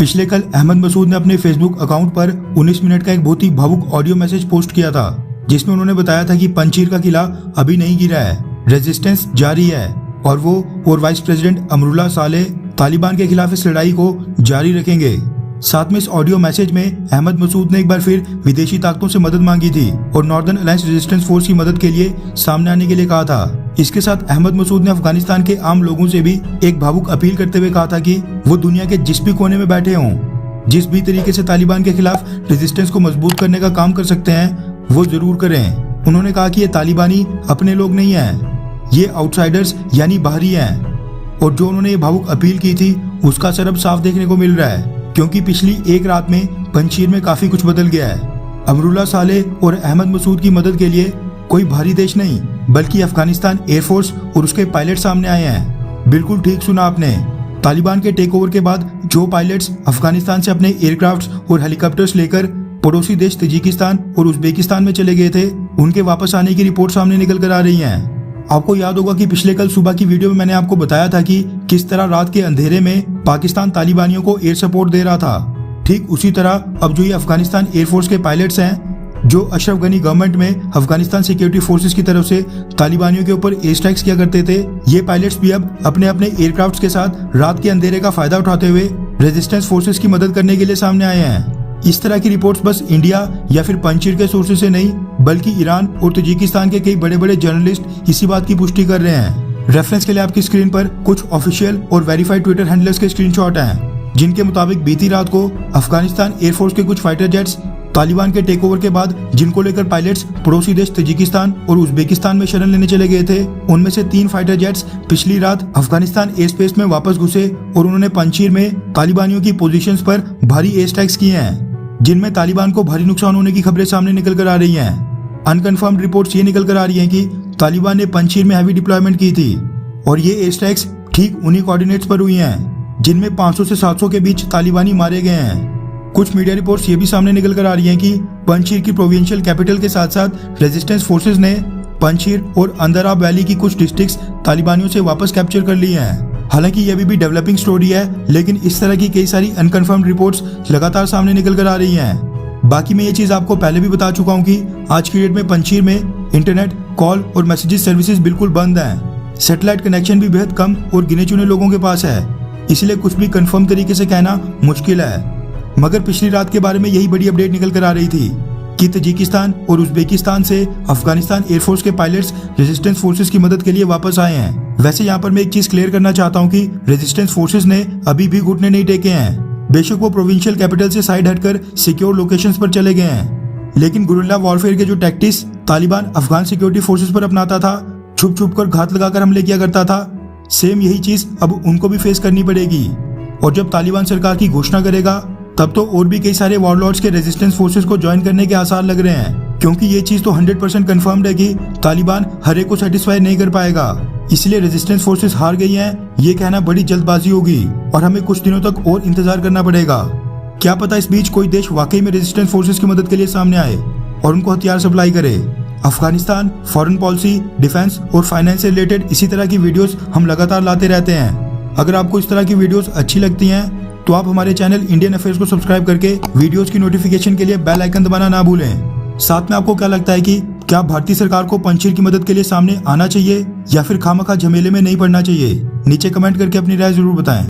पिछले कल अहमद मसूद ने अपने फेसबुक अकाउंट पर 19 मिनट का एक बहुत ही भावुक ऑडियो मैसेज पोस्ट किया था, जिसमें उन्होंने बताया था कि पंजशीर का किला अभी नहीं गिरा है, रेजिस्टेंस जारी है और वो और वाइस प्रेसिडेंट अमरुल्लाह सालेह तालिबान के खिलाफ इस लड़ाई को जारी रखेंगे। साथ में इस ऑडियो मैसेज में अहमद मसूद ने एक बार फिर विदेशी ताकतों से मदद मांगी थी और नॉर्दर्न अलायंस रेजिस्टेंस फोर्स की मदद के लिए सामने आने के लिए कहा था। इसके साथ अहमद मसूद ने अफगानिस्तान के आम लोगों से भी एक भावुक अपील करते हुए कहा था कि वो दुनिया के जिस भी कोने में बैठे हों, जिस भी तरीके से तालिबान के खिलाफ रेजिस्टेंस को मजबूत करने का काम कर सकते हैं वो जरूर करें। उन्होंने कहा कि ये तालिबानी अपने लोग नहीं हैं, ये आउटसाइडर्स यानी बाहरी हैं। और जो उन्होंने ये भावुक अपील की थी उसका असर अब साफ देखने को मिल रहा है, क्योंकि पिछली एक रात में पंजशीर में काफी कुछ बदल गया है। अमरुल्लाह सालेह और अहमद मसूद की मदद के लिए कोई बाहरी देश नहीं बल्कि अफगानिस्तान एयरफोर्स और उसके पायलट सामने आए हैं। बिल्कुल ठीक सुना आपने, तालिबान के टेक ओवर के बाद जो पायलट्स अफगानिस्तान से अपने एयरक्राफ्ट्स और हेलीकॉप्टर्स लेकर पड़ोसी देश तजिकिस्तान और उज्बेकिस्तान में चले गए थे, उनके वापस आने की रिपोर्ट सामने निकल कर आ रही है। आपको याद होगा कि पिछले कल सुबह की वीडियो में मैंने आपको बताया था कि किस तरह रात के अंधेरे में पाकिस्तान तालिबानियों को एयर सपोर्ट दे रहा था। ठीक उसी तरह अब जो ये अफगानिस्तान एयरफोर्स के पायलट्स हैं, जो अशरफ गनी गवर्नमेंट में अफगानिस्तान सिक्योरिटी फोर्सेस की तरफ से तालिबानियों के ऊपर एयर स्ट्राइक्स किया करते थे, ये पायलट्स भी अब अपने अपने एयरक्राफ्ट्स के साथ रात के अंधेरे का फायदा उठाते हुए रेजिस्टेंस फोर्सेस की मदद करने के लिए सामने आए हैं। इस तरह की रिपोर्ट्स बस इंडिया या फिर पंजशीर के सोर्सेज से नहीं बल्कि ईरान और तजिकिस्तान के कई बड़े बड़े जर्नलिस्ट इसी बात की पुष्टि कर रहे हैं। रेफरेंस के लिए आपकी स्क्रीन पर कुछ ऑफिशियल और वेरीफाइड ट्विटर हैंडलर्स के स्क्रीनशॉट हैं, जिनके मुताबिक बीती रात को अफगानिस्तान एयरफोर्स के कुछ फाइटर जेट्स तालिबान के टेक ओवर के बाद जिनको लेकर पायलट्स पड़ोसी देश तजिकिस्तान और उज्बेकिस्तान में शरण लेने चले गए थे, उनमें से 3 फाइटर जेट्स पिछली रात अफगानिस्तान एयर स्पेस में वापस घुसे और उन्होंने पंजशीर में तालिबानियों की पोजीशंस पर भारी एयर स्ट्राइक्स किए हैं, जिनमें तालिबान को भारी नुकसान होने की खबरें सामने निकल कर आ रही हैं। अनकन्फर्म्ड रिपोर्ट्स ये निकल कर आ रही हैं कि तालिबान ने पंजशीर में हैवी डिप्लॉयमेंट की थी और ये एयर स्ट्राइक्स ठीक उन्हीं कोऑर्डिनेट्स पर हुई हैं जिनमें 500 से 700 के बीच तालिबानी मारे गए हैं। कुछ मीडिया रिपोर्ट्स ये भी सामने निकल कर आ रही हैं कि पंजशीर की प्रोविंशियल कैपिटल के साथ साथ रेजिस्टेंस फोर्सेज ने पंजशीर और अंदराब वैली की कुछ डिस्ट्रिक्ट्स तालिबानियों से वापस कैप्चर कर ली हैं। हालांकि ये अभी भी डेवलपिंग स्टोरी है, लेकिन इस तरह की कई सारी अनकन्फर्म्ड रिपोर्ट्स लगातार सामने निकल कर आ रही हैं। बाकी मैं ये चीज आपको पहले भी बता चुका हूँ कि आज की डेट में पंजशीर में इंटरनेट, कॉल और मैसेजेस सर्विसेज बिल्कुल बंद हैं। सैटेलाइट कनेक्शन भी बेहद कम और गिने चुने लोगों के पास है, इसलिए कुछ भी कंफर्म तरीके से कहना मुश्किल है। मगर पिछली रात के बारे में यही बड़ी अपडेट निकल कर आ रही थी कि तजिकिस्तान और उज्बेकिस्तान से अफगानिस्तान एयरफोर्स के पायलट्स रेजिस्टेंस फोर्सेस की मदद के लिए वापस आए हैं। वैसे यहाँ पर मैं एक चीज क्लियर करना चाहता हूँ कि रेजिस्टेंस फोर्सेस ने अभी भी घुटने नहीं टेके हैं। बेशक वो प्रोविंशियल कैपिटल से साइड हटकर सिक्योर लोकेशंस पर चले गए हैं, लेकिन गुरिल्ला वॉरफेयर के जो tactics Taliban Afghan security forces पर अपनाता था, छुप छुप कर घात लगाकर हमले किया करता था, सेम यही चीज अब उनको भी फेस करनी पड़ेगी। और जब तालिबान सरकार की घोषणा करेगा तब तो और भी कई सारे वॉरलॉर्ड्स के रेजिस्टेंस फोर्सेस को ज्वाइन करने के आसार लग रहे हैं, क्योंकि ये चीज तो 100% कंफर्म्ड है कि तालिबान हर एक को सेटिस्फाई नहीं कर पाएगा। इसलिए रेजिस्टेंस फोर्सेस हार गई हैं, ये कहना बड़ी जल्दबाजी होगी और हमें कुछ दिनों तक और इंतजार करना पड़ेगा। क्या पता इस बीच कोई देश वाकई में रेजिस्टेंस फोर्सेस की मदद के लिए सामने आए और उनको हथियार सप्लाई करे। अफगानिस्तान, फॉरेन पॉलिसी, डिफेंस और फाइनेंस से रिलेटेड इसी तरह की वीडियोस हम लगातार लाते रहते हैं। अगर आपको इस तरह की वीडियोस अच्छी लगती हैं तो आप हमारे चैनल इंडियन अफेयर्स को सब्सक्राइब करके वीडियोस की नोटिफिकेशन के लिए बेल आइकन दबाना ना भूलें। साथ में आपको क्या लगता है कि क्या भारतीय सरकार को पंजशीर की मदद के लिए सामने आना चाहिए या फिर खामखा झमेले में नहीं पड़ना चाहिए? नीचे कमेंट करके अपनी राय जरूर बताएं।